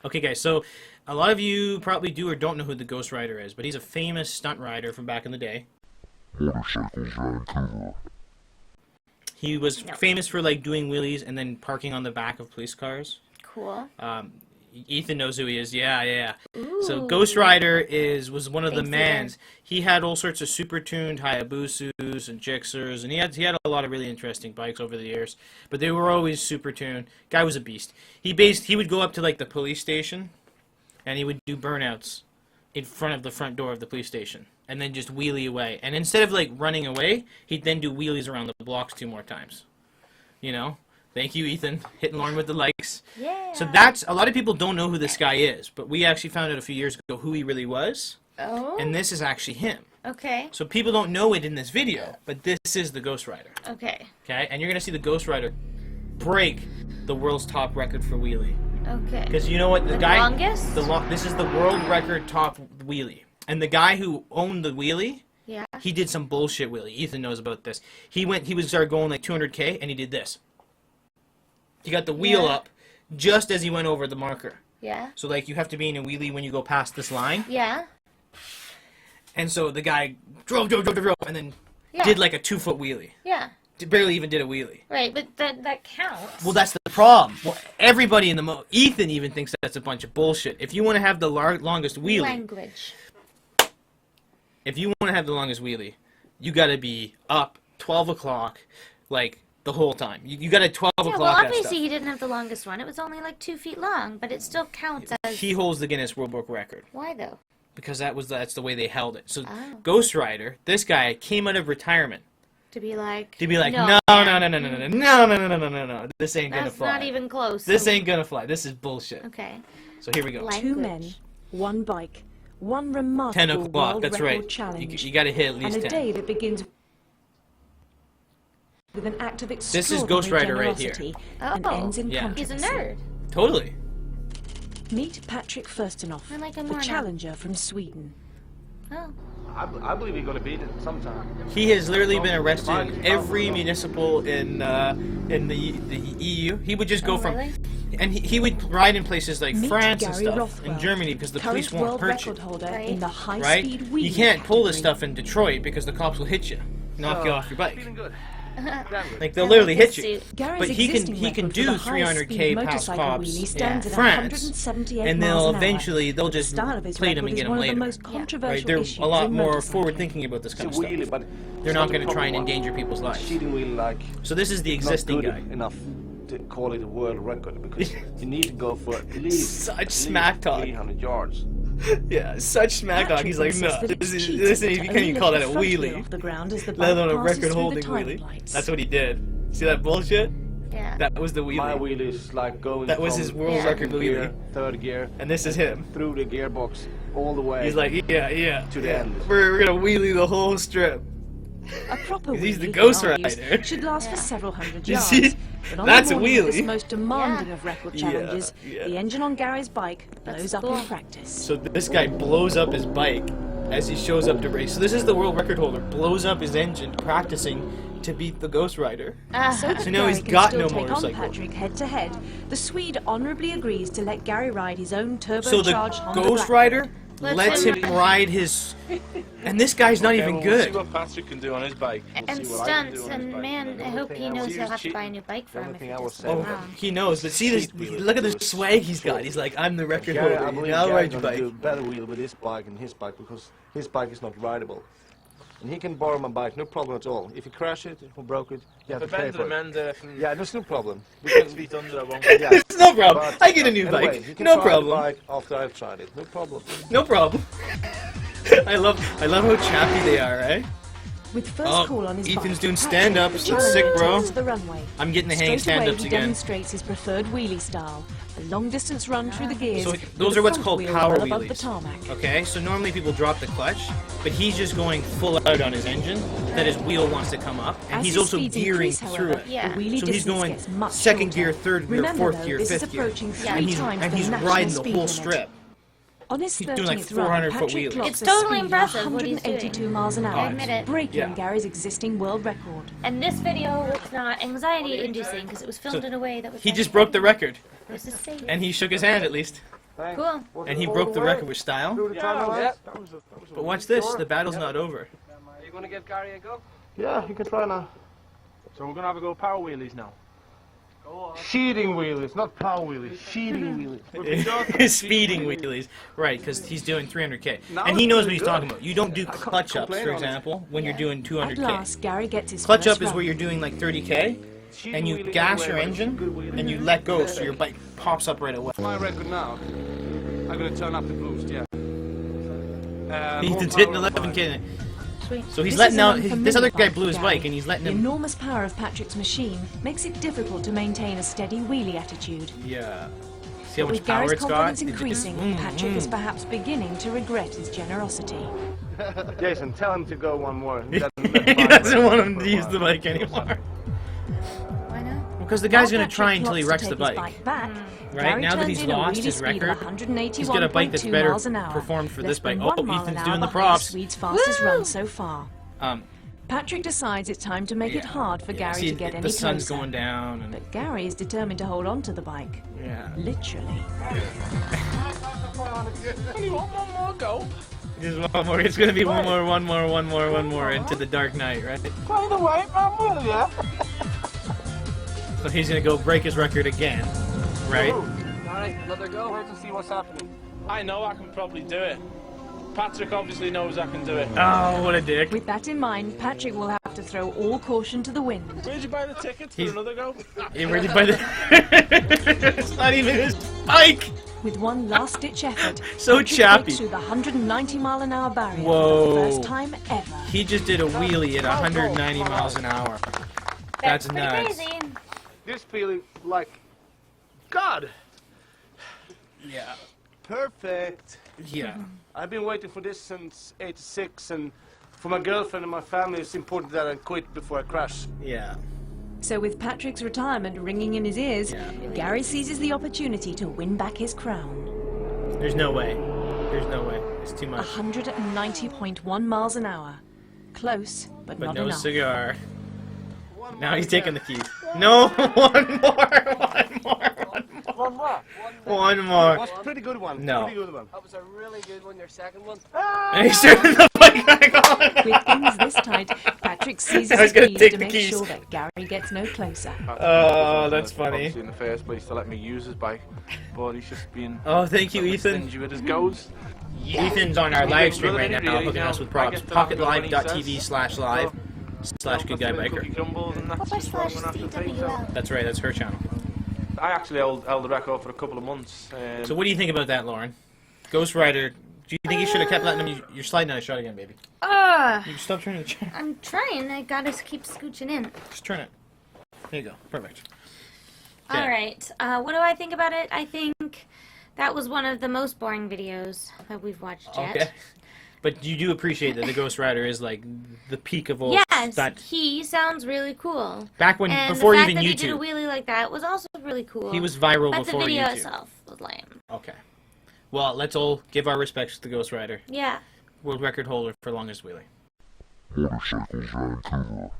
Okay, guys, so a lot of you probably do or don't know who the Ghost Rider is, but he's a famous stunt rider from back in the day. Motorcycles, Vancouver. He was famous for like doing wheelies and then parking on the back of police cars. Cool. Ethan knows who he is. Yeah. Ooh. So Ghost Rider was one of the mans. He had all sorts of super tuned Hayabusus and Gixxers, and he had a lot of really interesting bikes over the years. But they were always super tuned. Guy was a beast. He would go up to like the police station, and he would do burnouts in front of the front door of the police station, and then just wheelie away. And instead of like running away, he'd then do wheelies around the blocks 2 more times. You know. Thank you, Ethan. Hitting Lauren with the likes. Yeah. So that's, a lot of people don't know who this guy is, but we actually found out a few years ago who he really was. Oh. And this is actually him. Okay. So people don't know it in this video, but this is the Ghost Rider. Okay. Okay? And you're going to see the Ghost Rider break the world's top record for wheelie. Okay. Because you know what? The guy... longest? This is the world record top wheelie. And the guy who owned the wheelie, yeah. he did some bullshit wheelie. Ethan knows about this. He started going like 200K, and he did this. He got the wheel up just as he went over the marker. Yeah. So, like, you have to be in a wheelie when you go past this line. Yeah. And so the guy drove, and then did, like, a 2-foot wheelie. Yeah. Barely even did a wheelie. Right, but that counts. Well, that's the problem. Well, everybody in the... Ethan even thinks that's a bunch of bullshit. If you want to have the longest wheelie... Language. If you want to have the longest wheelie, you got to be up 12 o'clock, like... the whole time. You got a 12 o'clock. Well, obviously he didn't have the longest one. It was only like 2 feet long, but it still counts as... He holds the Guinness World Book record. Why, though? Because that's the way they held it. So Ghost Rider, this guy came out of retirement. To be like... no. This ain't gonna fly. That's not even close. This ain't gonna fly. This is bullshit. Okay. So here we go. Language. 2 men, 1 bike, 1 remarkable 10 o'clock, world that's record right. challenge. You gotta hit at least and 10. a day that begins with an act of This is Ghost Rider right here. And ends in He's a controversy. nerd. Totally. Meet Patrick Firstenoff, I like him the more now. challenger from Sweden. Oh. I believe he's going to beat it sometime. He has literally been arrested in every municipal in the EU. He would just go from... Really? And he would ride in places like Meet France and Gary stuff, Rothwell, in Germany, because the current police won't world hurt you. record holder Right. in the Right? high-speed wheelie You can't pull this category. stuff in Detroit because the cops will hit you, knock you off your bike. Feeling good. Like they'll literally hit you. Gary's But he existing can record do for the highest 300K speed past motorcycle cops wheelie in stands at France, 178 and miles an hour. they'll The just style of his plate him record and is get him one of the later. most controversial Right? They're issues a lot in more motorcycling. forward thinking about this It's kind a of stuff. wheelie, but They're not going to the try and problem endanger people's was lives. cheating wheelie, like, So this is the not existing good guy. enough to call it a world record because you need to go for at least Such smack talk. 800 yards. Yeah, such smack talk. He's like, Patrick no, insists that this it's is cheating you to can't even only call that lift a the front wheel wheelie, off the ground as the let alone a bike passes record through holding the timing wheelie. lights. That's what he did. See that bullshit? Yeah. That was the My wheelie. wheelie is like going That was from his world Yeah. record second gear, wheelie. third gear, And this is him. through the gearbox, all the way. He's like, yeah. To the end. We're gonna wheelie the whole strip. A proper He's the wheelie, Ghost he argues, Rider. should last for Yeah. several hundred You yards. see? But on That's the a morning of this wheelie. most demanding Yeah. of record Yeah, challenges, yeah. the engine on Gary's bike blows up cool. in practice. So this guy blows up his bike as he shows up to race. So this is the world record holder. Blows up his engine practicing to beat the Ghost Rider. So that So now Gary he's can got still no take motorcycle. on Patrick head to head, the Swede honourably agrees to let Gary ride his own So turbocharged the Honda Ghost Blackbird. Rider Lets lets him him ride his... And this guy's not even We'll good. see what Patrick can do on his bike. We'll And see what I can do stunts, on his and bike. man, I hope he knows he'll have to buy a new bike for the him only if he thing I just was saying- goes Oh, wrong. he knows. But see this. Look at the swag he's got. He's like, I'm the record Gary, I holder. believe I'll Gary's ride your gonna do a bike. better wheel with his bike and his bike because his bike is not rideable. And he can borrow my bike, no problem at all. If you crash it or broke it, you have If to pay I for it. recommend from Yeah, there's no problem. 6 feet under, I won't. Yeah. It's no problem. But, I get a new anyway, bike. you can No try problem. The bike after I've tried it, no problem. No problem. I love how chappy they are, eh? With first Oh, call on his Ethan's bike, doing Patrick stand-ups. is That's sick, bro. to the runway. I'm getting the hang Straight away, stand-ups he again. demonstrates his preferred wheelie style, a long-distance run through the gears. So with those the are what's front called wheel power well above the wheelies. tarmac. Okay, so normally people drop the clutch, but he's just going full out on his engine, that his wheel wants to come up, and As he's his also speeds gearing increase, through however, it. Yeah. the wheelie So he's distance going gets much second shorter. gear, third gear, Remember, fourth though, gear, this is fifth gear. approaching three And he's, times and the he's national riding the speed whole limit. strip. On his He's doing 13th like run, 400 foot Patrick wheelies. clocks It's a totally speed of impressive what he's 182 doing. miles an I hour, admit it. breaking Yeah. Gary's existing world record. And this video was not anxiety-inducing because it was filmed So in a way that was... He just broke the record, This is safe. and he shook his hand at least. Hey, Cool. was And it he all broke the way record with style. through the tunnel, Yeah, eh? that was a But watch this, the battle's not over. Are you going to give Gary a go? Yeah, you can try now. So we're gonna have a go power wheelies now. Go on. Sheeting wheelies, not power wheelies. Sheeting wheelies. Speeding wheelies. Right, because he's doing 300k. Now And he it's knows doing what he's good. talking about. You don't do can't clutch ups, complain for on it. example, when you're doing At 200k. last, Gary gets his Clutch first up is run. where you're doing like 30k, Sheeting and you wheelie gas anyway, your but it's a engine, good wheelie. and you let go so your bike pops up right away. My record now. I'm gonna turn up the boost, yeah. He More just hit an power on 11k. Sweet. So he's This letting is an out. unfamiliar This other guy bike blew his for Gary. bike, and he's letting The him. enormous power of Patrick's machine makes it difficult to maintain a steady wheelie attitude. Yeah. See how much With power Gary's it's got? confidence It just- increasing, Patrick is perhaps beginning to regret his generosity. Jason, tell him to go one more. He doesn't want him to use the bike anymore. Why not? Because the guy's While gonna try Patrick until he plots wrecks to the take his bike. back, Right, Gary now that turns he's in a lost wheelie his speed of record, he's got a bike that's 181.2 better miles an hour, performed for less this bike. than Oh, 1 mile Ethan's an doing hour the behind props. Swede's fastest Woo! run so far. Um, Patrick decides it's time to make it hard for Gary see, to get any the sun's closer. going down, and But Gary is determined to hold on to the bike. yeah. Literally. Only one more go. Just one more. It's gonna be one more into the dark night, right? By the way, I'm with ya. So he's gonna go break his record again, right? Alright, another go. Wait to see what's happening. I know I can probably do it. Patrick obviously knows I can do it. Oh, what a dick! With that in mind, Patrick will have to throw all caution to the wind. Where'd you buy the tickets for He's- another go? He really by the. It's not even his bike. With one last-ditch effort, So Patrick chappy. breaks through the 190-mile-an-hour barrier Whoa. for the first time ever. He just did a wheelie at 190 miles an hour. That's pretty nuts. crazy. This feeling like God. Yeah. Perfect. Yeah. I've been waiting for this since '86, and for my girlfriend and my family, it's important that I quit before I crash. Yeah. So with Patrick's retirement ringing in his ears, Yeah. Gary seizes the opportunity to win back his crown. There's no way. There's no way. It's too much. 190.1 miles an hour. Close, but But not no enough. cigar. Now he's taking the keys. No, one more. One more. One more. Was pretty good one. No. Pretty good one. That was a really good one, your second one. And he's turning the bike back on. With things this tight, Patrick seizes I was his gonna keys take to the make keys. sure that Gary gets no closer. Oh, that's funny. Obviously in the first place to let me use his bike, but he's just been Oh, thank you, Ethan. stingy with his goes. Ethan's on our live stream right now, Really, hooking us with I props. get to have a go when he PocketLive.tv/live/goodguybike. And that's Forward just what I'm slash gonna have to take. So CWL. That's right, that's her channel. I actually held the record for a couple of months. So what do you think about that, Lauren? Ghost Rider, do you think you should have kept letting him... You're sliding on a shot again, baby. You stop turning the chair. I'm trying. I gotta keep scooching in. Just turn it. There you go. Perfect. All Yeah. right. What do I think about it? I think that was one of the most boring videos that we've watched yet. Okay. But you do appreciate that the Ghost Rider is like the peak of all Yes, that. he sounds really cool. Back when And before the fact even that he did a YouTube, wheelie like that was also really cool. he was viral but before the video YouTube. itself was lame. Okay. Well, let's all give our respects to the Ghost Rider, Yeah. world record holder for longest wheelie. Motorcycles Vancouver.